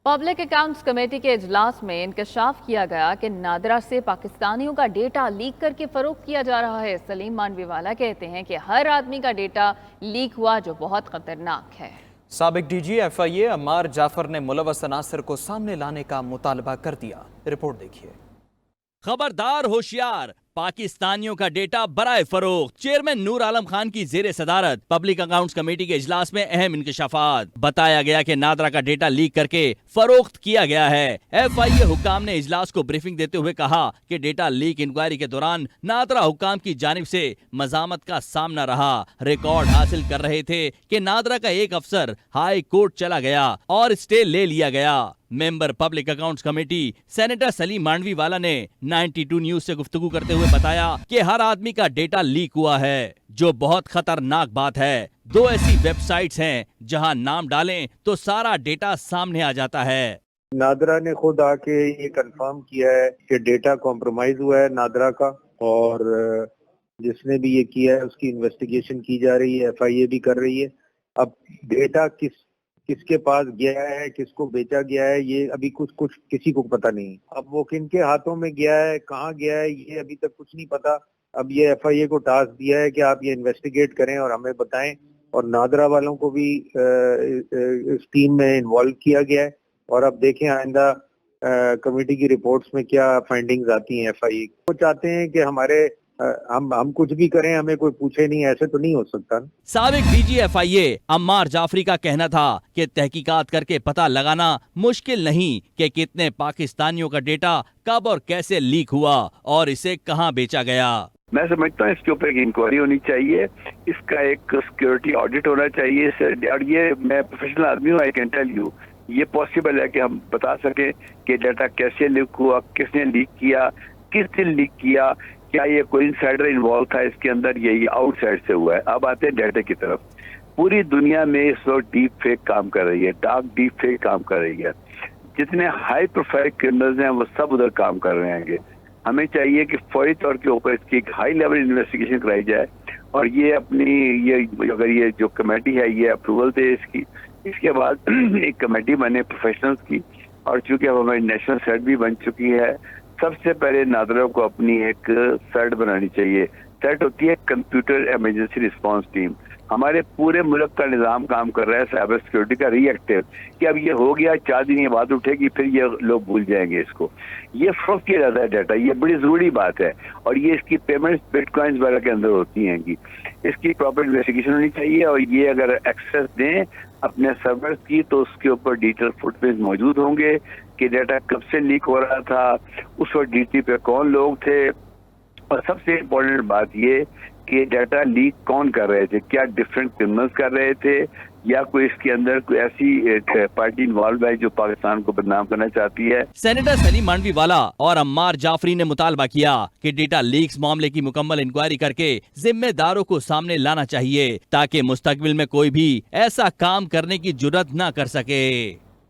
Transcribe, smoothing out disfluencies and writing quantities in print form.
Public accounts committee के इजलास में इंकशाफ किया गया कि नादरा से पाकिस्तानियों का डेटा लीक करके फरोख्त किया जा रहा है। सलीम मानवीवाला कहते हैं कि हर आदमी का डेटा लीक हुआ जो बहुत खतरनाक है। साबिक डीजी FIA अम्मार जाफर ने मुलव्वस अनासर को सामने लाने का मुतालबा कर दिया। रिपोर्ट देखिए। खबरदार होशियार, पाकिस्तानियों का डेटा बराए फरोख्त। चेयरमैन नूर आलम खान की जेर सदारत पब्लिक अकाउंट्स कमेटी के इजलास में अहम इंकशाफात। बताया गया कि नादरा का डेटा लीक करके फरोख्त किया गया है। FIA हुक्काम ने इजलास को ब्रीफिंग देते हुए कहा कि डेटा लीक इंक्वायरी के दौरान नादरा हुक्काम की जानिब से मजामत का सामना रहा। रिकॉर्ड हासिल कर रहे थे कि नादरा का एक अफसर हाई कोर्ट चला गया और स्टे ले लिया गया। Member public accounts committee senator Salim Mandviwala ने 92 न्यूज से गुफ्तगू करते हुए बताया कि हर आदमी का डेटा लीक हुआ है जो बहुत खतरनाक बात है। 2 ऐसी वेबसाइट्स हैं जहां नाम डालें तो सारा डेटा सामने आ जाता है। नादरा ने खुद आके ये कंफर्म किया है कि डेटा कॉम्प्रोमाइज हुआ है नादरा का, और जिसने भी ये किया है उसकी इन्वेस्टिगेशन की जा रही है, FIA भी कर रही है। अब डेटा किसके पास गया है, किसको बेचा गया है, ये अभी कुछ किसी को पता नहीं। अब वो किनके हाथों में गया है, कहाँ गया है, ये अभी तक कुछ नहीं पता। अब ये FIA को टास्क दिया है कि आप ये इन्वेस्टिगेट करें और हमें बताएं, और नादरा वालों को भी इस टीम में इन्वॉल्व किया गया है। और अब देखें आइंदा कमेटी की रिपोर्ट्स में क्या फाइंडिंग्स आती हैं। FIA वो चाहते हैं कि हमारे हम कुछ भी करें, हमें कोई पूछे नहीं, ऐसे तो नहीं हो सकता। साबिक DG FIA अम्मार जाफरी का कहना था कि तहकीकात करके पता लगाना मुश्किल नहीं कि कितने पाकिस्तानियों का डेटा कब और कैसे लीक हुआ और इसे कहां बेचा गया। मैं समझता हूँ इसके ऊपर एक इंक्वायरी होनी चाहिए, इसका एक सिक्योरिटी ऑडिट होना चाहिए। और ये मैं प्रोफेशनल आदमी हूँ, आई कैन टेल यू, ये पॉसिबल है कि हम बता सके कि डाटा कैसे लीक हुआ, किसने लीक किया, किस दिन लीक किया, क्या ये कोई इनसाइडर इन्वॉल्व था इसके अंदर, ये आउटसाइड से हुआ है। अब आते हैं डाटा की तरफ। पूरी दुनिया में इस वक्त डीप फेक काम कर रही है, डार्क डीप फेक काम कर रही है। जितने हाई प्रोफाइल क्रिमिनल्स हैं वो सब उधर काम कर रहे हैं। हमें चाहिए कि फौरी तौर के ऊपर इसकी एक हाई लेवल इन्वेस्टिगेशन कराई जाए, और ये अगर ये जो कमेटी है ये अप्रूवल दे इसके बाद एक कमेटी बने प्रोफेशनल्स की। और चूंकि अब हमारी नेशनल सेट भी बन चुकी है, सबसे पहले नादरा को अपनी एक सेट बनानी चाहिए। सेट होती है कंप्यूटर इमरजेंसी रिस्पांस टीम। हमारे पूरे मुल्क का निजाम काम कर रहा है साइबर सिक्योरिटी का रिएक्टिव, कि अब ये हो गया 4 दिन ये बात उठेगी, फिर ये लोग भूल जाएंगे इसको। ये फरोख्त किया जाता है डाटा, ये बड़ी जरूरी बात है। और ये इसकी पेमेंट्स बिटकॉइंस वगैरह के अंदर होती हैं कि इसकी प्रॉपर इन्वेस्टिगेशन होनी चाहिए। और ये अगर एक्सेस दें अपने सर्वर्स की तो उसके ऊपर डिटेल फुटप्रिंट मौजूद होंगे कि डाटा कब से लीक हो रहा था, उस वक्त DT पे कौन लोग थे, और सबसे इम्पोर्टेंट बात ये कि डाटा लीक कौन कर रहे थे, क्या डिफरेंट क्रिमिनल्स कर रहे थे या कोई इसके अंदर कोई ऐसी पार्टी इन्वॉल्व है जो पाकिस्तान को बदनाम करना चाहती है। सेनेटर सलीम मांडवीवाला और अम्मार जाफरी ने मुतालबा किया कि डेटा लीक्स मामले की मुकम्मल इंक्वायरी करके जिम्मेदारों को सामने लाना चाहिए ताकि मुस्तकबिल में कोई भी ऐसा काम करने की जुर्रत न कर सके।